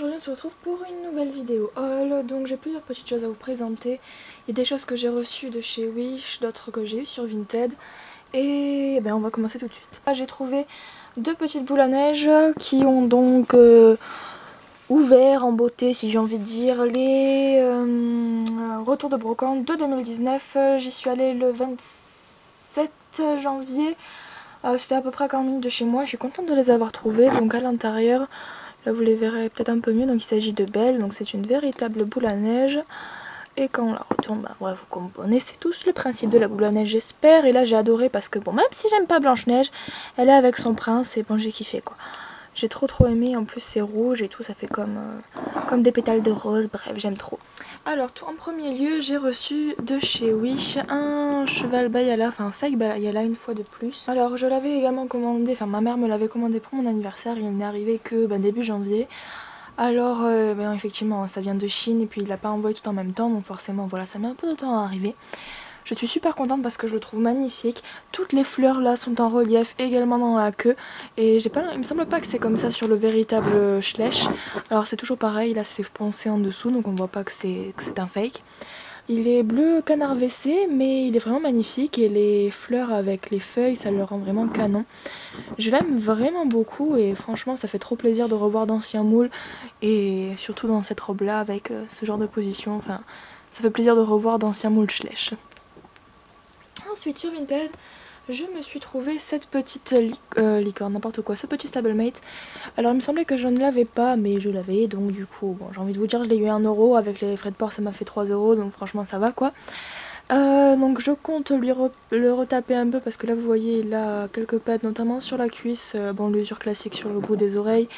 aujourd'hui on se retrouve pour une nouvelle vidéo haul. Donc j'ai plusieurs petites choses à vous présenter. Il y a des choses que j'ai reçues de chez Wish, d'autres que j'ai eues sur Vinted. Et ben on va commencer tout de suite. J'ai trouvé deux petites boules à neige qui ont donc ouvert en beauté, si j'ai envie de dire, les retours de brocante de 2019. J'y suis allée le 27 janvier. C'était à peu près à 40 minutes de chez moi. Je suis contente de les avoir trouvées. Donc à l'intérieur, là vous les verrez peut-être un peu mieux. Donc il s'agit de Belle. Donc c'est une véritable boule à neige. Et quand on la retourne, bah ouais, vous connaissez tous le principe de la boule à neige, j'espère. Et là j'ai adoré parce que bon, même si j'aime pas Blanche-Neige, elle est avec son prince et bon, j'ai kiffé quoi. J'ai trop aimé, en plus c'est rouge et tout, ça fait comme des pétales de rose, bref j'aime trop. Alors tout en premier lieu, j'ai reçu de chez Wish un cheval Bayala, enfin un fake Bayala une fois de plus. Alors je l'avais également commandé, enfin ma mère me l'avait commandé pour mon anniversaire, il n'est arrivé que début janvier. Alors effectivement ça vient de Chine et puis il l'a pas envoyé tout en même temps, donc forcément voilà, ça met un peu de temps à arriver. Je suis super contente parce que je le trouve magnifique. Toutes les fleurs là sont en relief également dans la queue. Et il me semble pas que c'est comme ça sur le véritable Schleich. Alors c'est toujours pareil, là c'est poncé en dessous donc on voit pas que c'est un fake. Il est bleu canard WC mais il est vraiment magnifique et les fleurs avec les feuilles ça le rend vraiment canon. Je l'aime vraiment beaucoup et franchement ça fait trop plaisir de revoir d'anciens moules et surtout dans cette robe là avec ce genre de position. Enfin ça fait plaisir de revoir d'anciens moules Schleich. Ensuite sur Vinted, je me suis trouvé cette petite licorne, n'importe quoi, ce petit stablemate. Alors il me semblait que je ne l'avais pas, mais je l'avais, donc du coup, bon, j'ai envie de vous dire, je l'ai eu 1 €, avec les frais de port ça m'a fait 3 €, donc franchement ça va quoi. Donc je compte le retaper un peu parce que là vous voyez il a quelques pattes, notamment sur la cuisse, bon l'usure classique sur le bout des oreilles,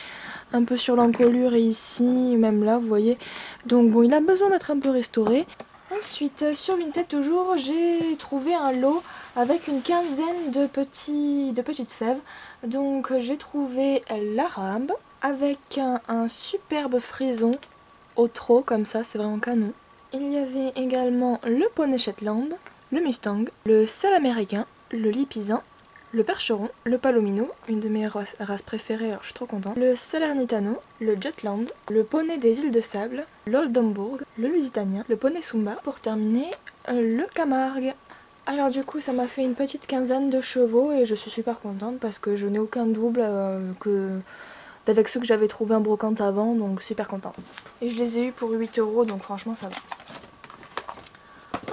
un peu sur l'encolure et ici, même là vous voyez. Donc bon il a besoin d'être un peu restauré. Ensuite, sur Vinted toujours, j'ai trouvé un lot avec une quinzaine de petites fèves. Donc j'ai trouvé l'arabe avec un superbe frison au trot, comme ça, c'est vraiment canon. Il y avait également le poney Shetland, le Mustang, le Sale américain, le Lipizzan, le Percheron, le Palomino, une de mes races préférées, alors je suis trop contente, le Salernitano, le Jutland, le poney des îles de sable, l'Oldenburg, le Lusitanien, le poney Sumba, pour terminer, le Camargue. Alors du coup ça m'a fait une petite quinzaine de chevaux et je suis super contente parce que je n'ai aucun double avec ceux que j'avais trouvé en brocante avant, donc super contente. Et je les ai eus pour 8 € donc franchement ça va.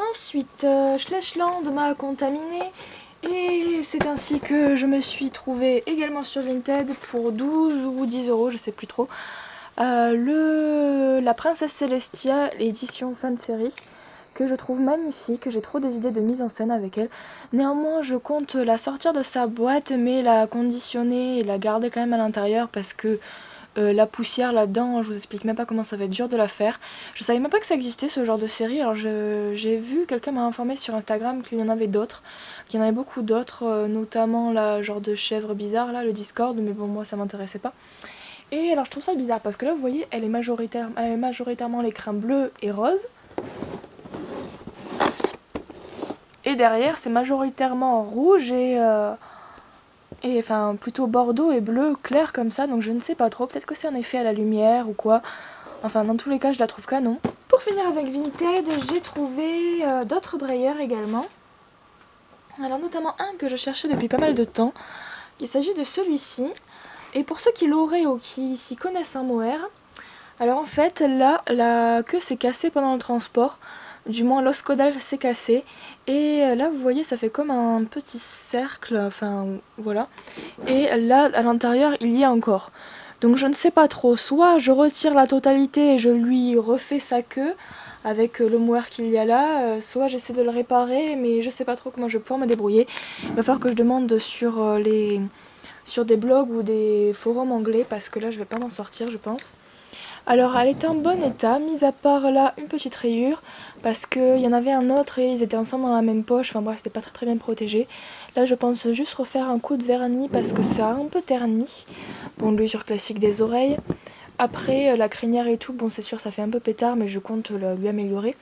Ensuite, Schleichland m'a contaminée. Et c'est ainsi que je me suis trouvée également sur Vinted pour 12 ou 10 €, je sais plus trop. La Princesse Celestia, l'édition fan série, que je trouve magnifique. J'ai trop des idées de mise en scène avec elle. Néanmoins, je compte la sortir de sa boîte, mais la conditionner et la garder quand même à l'intérieur parce que la poussière là-dedans, je vous explique même pas comment ça va être dur de la faire. Je savais même pas que ça existait ce genre de série, alors j'ai vu, quelqu'un m'a informé sur Instagram qu'il y en avait d'autres, qu'il y en avait beaucoup d'autres, notamment la genre de chèvre bizarre là, le Discord, mais bon moi ça m'intéressait pas. Et alors je trouve ça bizarre parce que là vous voyez elle est majoritairement l'écrin bleu et rose. Et derrière c'est majoritairement rouge et enfin plutôt bordeaux et bleu clair comme ça, donc je ne sais pas trop, peut-être que c'est un effet à la lumière ou quoi. Enfin dans tous les cas je la trouve canon. Pour finir avec Vinted, j'ai trouvé d'autres brayeurs également. Alors notamment un que je cherchais depuis pas mal de temps. Il s'agit de celui-ci. Et pour ceux qui l'auraient ou qui s'y connaissent en mohair, alors en fait là la queue s'est cassée pendant le transport. Du moins l'os caudal s'est cassé et là vous voyez ça fait comme un petit cercle, enfin voilà, et là à l'intérieur il y a encore. Donc je ne sais pas trop, soit je retire la totalité et je lui refais sa queue avec le mohair qu'il y a là, soit j'essaie de le réparer mais je sais pas trop comment je vais pouvoir me débrouiller. Il va falloir que je demande sur des blogs ou des forums anglais parce que là je vais pas m'en sortir je pense. Alors elle était en bon état, mis à part là une petite rayure, parce qu'il y en avait un autre et ils étaient ensemble dans la même poche, enfin bref c'était pas très bien protégé. Là je pense juste refaire un coup de vernis parce que ça a un peu terni. Bon l'usure classique des oreilles. Après la crinière et tout, bon c'est sûr ça fait un peu pétard mais je compte lui améliorer.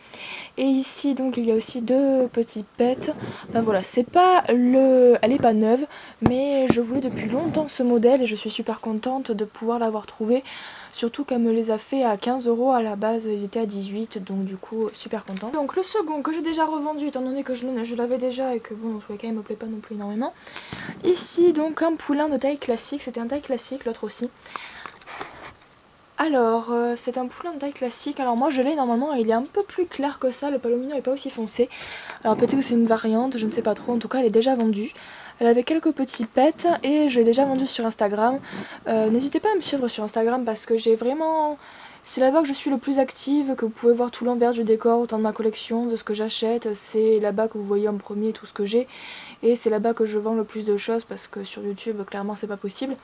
Et ici donc il y a aussi 2 petits pets. Enfin voilà, c'est pas elle est pas neuve, mais je voulais depuis longtemps ce modèle et je suis super contente de pouvoir l'avoir trouvé. Surtout qu'elle me les a fait à 15 € à la base, ils étaient à 18, donc du coup super contente. Donc le second que j'ai déjà revendu étant donné que je l'avais déjà et que bon dans tous les cas il me plaît pas non plus énormément. Ici donc un poulain de taille classique, c'était un taille classique, l'autre aussi. Alors, c'est un poulain de taille classique. Alors moi je l'ai normalement, il est un peu plus clair que ça, le palomino n'est pas aussi foncé. Alors peut-être que c'est une variante, je ne sais pas trop, en tout cas elle est déjà vendue. Elle avait quelques petits pets et je l'ai déjà vendue sur Instagram. N'hésitez pas à me suivre sur Instagram parce que j'ai vraiment... C'est là-bas que je suis le plus active, que vous pouvez voir tout l'envers du décor, autant de ma collection, de ce que j'achète. C'est là-bas que vous voyez en premier tout ce que j'ai. Et c'est là-bas que je vends le plus de choses parce que sur YouTube, clairement, c'est pas possible.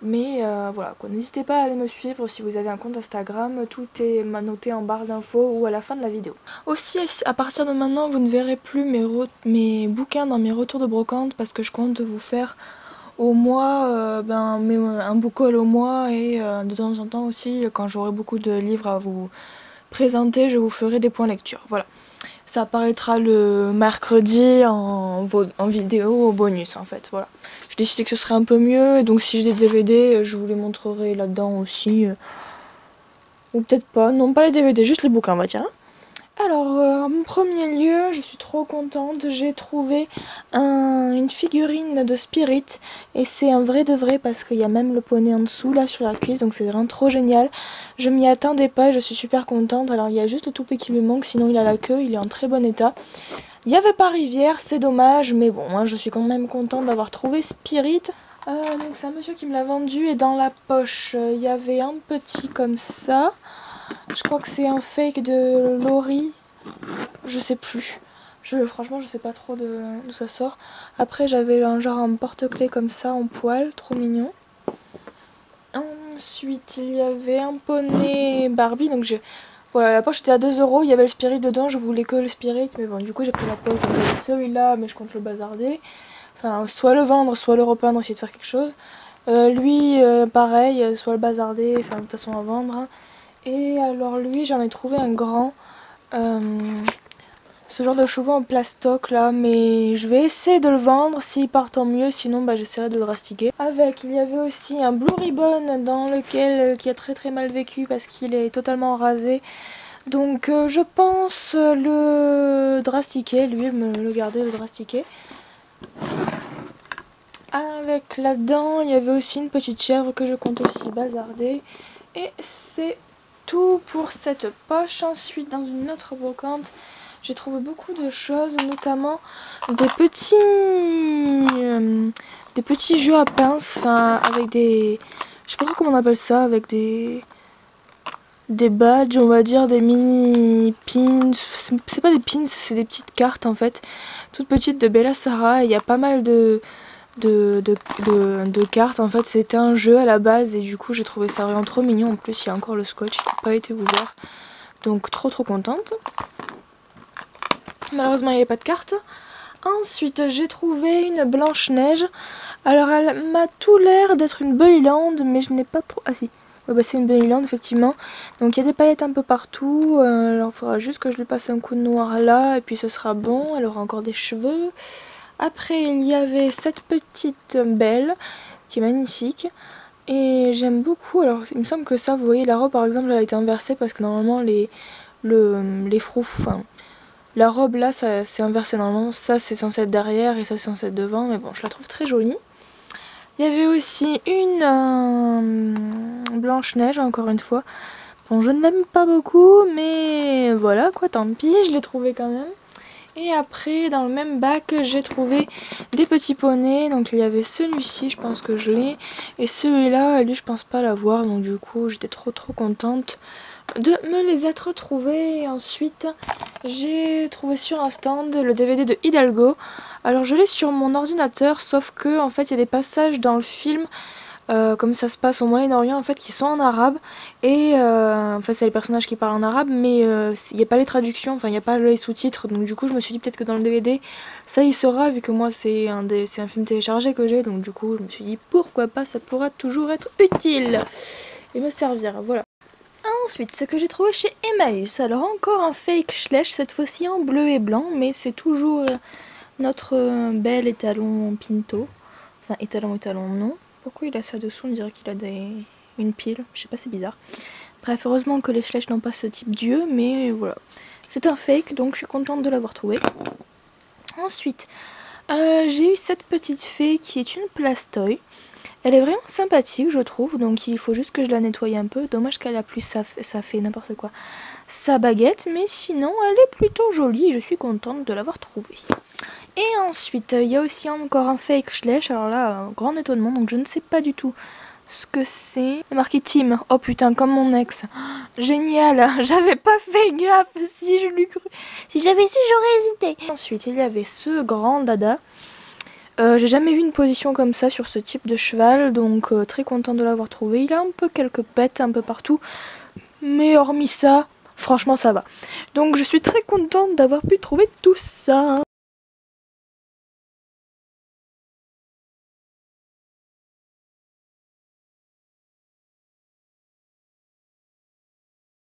Mais voilà quoi, n'hésitez pas à aller me suivre si vous avez un compte Instagram, tout est noté en barre d'infos ou à la fin de la vidéo. Aussi à partir de maintenant vous ne verrez plus mes bouquins dans mes retours de brocante parce que je compte vous faire au mois un book haul au mois et de temps en temps aussi quand j'aurai beaucoup de livres à vous présenter je vous ferai des points lecture. Voilà. Ça apparaîtra le mercredi en vidéo bonus en fait, voilà. J'ai décidé que ce serait un peu mieux, et donc si j'ai des DVD, je vous les montrerai là-dedans aussi. Ou peut-être pas, non pas les DVD, juste les bouquins on va dire. Alors en premier lieu, je suis trop contente, j'ai trouvé une figurine de Spirit et c'est un vrai de vrai parce qu'il y a même le poney en dessous là sur la cuisse, donc c'est vraiment trop génial. Je m'y attendais pas et je suis super contente. Alors il y a juste le toupet qui me manque, sinon il a la queue, il est en très bon état. Il n'y avait pas Rivière, c'est dommage, mais bon, hein, je suis quand même contente d'avoir trouvé Spirit. Donc c'est un monsieur qui me l'a vendu et dans la poche il y avait un petit comme ça. Je crois que c'est un fake de Lori, je sais plus. Franchement je sais pas trop d'où ça sort. Après j'avais un genre un porte-clés comme ça en poil, trop mignon. Ensuite il y avait un poney Barbie, donc voilà, la poche était à 2 €, il y avait le Spirit dedans, je voulais que le Spirit, mais bon du coup j'ai pris la poche, donc j'avais celui-là, mais je compte le bazarder. Enfin soit le vendre, soit le repeindre, essayer de faire quelque chose. Lui pareil, soit le bazarder, enfin de toute façon à vendre. Hein. Et alors lui j'en ai trouvé un grand, ce genre de chevaux en plastoc là, mais je vais essayer de le vendre, s'il part tant mieux, sinon bah, j'essaierai de le drastiquer. Avec il y avait aussi un Blue Ribbon dans lequel qui a très mal vécu parce qu'il est totalement rasé. Donc je pense le drastiquer, lui le garder, le drastiquer. Avec là-dedans il y avait aussi une petite chèvre que je compte aussi bazarder. Et c'est tout pour cette poche. Ensuite dans une autre brocante j'ai trouvé beaucoup de choses, notamment des petits jeux à pince, enfin avec des... Je sais pas comment on appelle ça, avec des badges, on va dire, des mini pins. C'est pas des pins, c'est des petites cartes en fait, toutes petites de Bella Sarah. Il y a pas mal de cartes en fait, c'était un jeu à la base et du coup j'ai trouvé ça vraiment trop mignon. En plus il y a encore le scotch qui n'a pas été ouvert, donc trop contente. Malheureusement il n'y avait pas de carte. Ensuite j'ai trouvé une Blanche-Neige. Alors elle m'a tout l'air d'être une Bunnyland, mais je n'ai pas trop... Ah si, ouais, bah, c'est une Bunnyland effectivement. Donc il y a des paillettes un peu partout. Alors il faudra juste que je lui passe un coup de noir là et puis ce sera bon. Elle aura encore des cheveux. Après il y avait cette petite belle qui est magnifique. Et j'aime beaucoup. Alors il me semble que ça, vous voyez la robe par exemple elle a été inversée parce que normalement les froufs... Enfin, la robe là, c'est inversé normalement, ça c'est censé être derrière et ça c'est censé être devant, mais bon, je la trouve très jolie. Il y avait aussi une Blanche-Neige, encore une fois. Bon, je ne l'aime pas beaucoup, mais voilà quoi, tant pis, je l'ai trouvée quand même. Et après, dans le même bac, j'ai trouvé des petits poneys. Donc il y avait celui-ci, je pense que je l'ai. Et celui-là, lui je pense pas l'avoir, donc du coup j'étais trop contente de me les être trouvés. Et ensuite j'ai trouvé sur un stand le DVD de Hidalgo. Alors je l'ai sur mon ordinateur, sauf que en fait il y a des passages dans le film comme ça se passe au Moyen-Orient en fait qui sont en arabe et enfin c'est les personnages qui parlent en arabe, mais il n'y a pas les traductions, enfin il n'y a pas les sous-titres, donc du coup je me suis dit peut-être que dans le DVD ça y sera, vu que moi c'est un film téléchargé que j'ai, donc du coup je me suis dit pourquoi pas, ça pourra toujours être utile. et me servir, voilà. Ensuite, ce que j'ai trouvé chez Emmaüs, alors encore un fake Schleich, cette fois-ci en bleu et blanc, mais c'est toujours notre bel étalon Pinto. Enfin, étalon non. Pourquoi il a ça dessous? On dirait qu'il a une pile, je sais pas, c'est bizarre. Bref, heureusement que les Schleich n'ont pas ce type d'yeux, mais voilà. C'est un fake, donc je suis contente de l'avoir trouvé. Ensuite, j'ai eu cette petite fée qui est une Plastoy. Elle est vraiment sympathique, je trouve, donc il faut juste que je la nettoie un peu. Dommage qu'elle a plus ça fait n'importe quoi sa baguette, mais sinon elle est plutôt jolie et je suis contente de l'avoir trouvée. Et ensuite, il y a aussi encore un fake Schleich, alors là, un grand étonnement, donc je ne sais pas du tout ce que c'est. C'est marqué Team, oh putain, comme mon ex. Génial, j'avais pas fait gaffe, si je l'ai cru. Si j'avais su, j'aurais hésité. Ensuite, il y avait ce grand dada. J'ai jamais vu une position comme ça sur ce type de cheval, donc très contente de l'avoir trouvé. Il a un peu quelques pètes un peu partout, mais hormis ça, franchement ça va. Donc je suis très contente d'avoir pu trouver tout ça.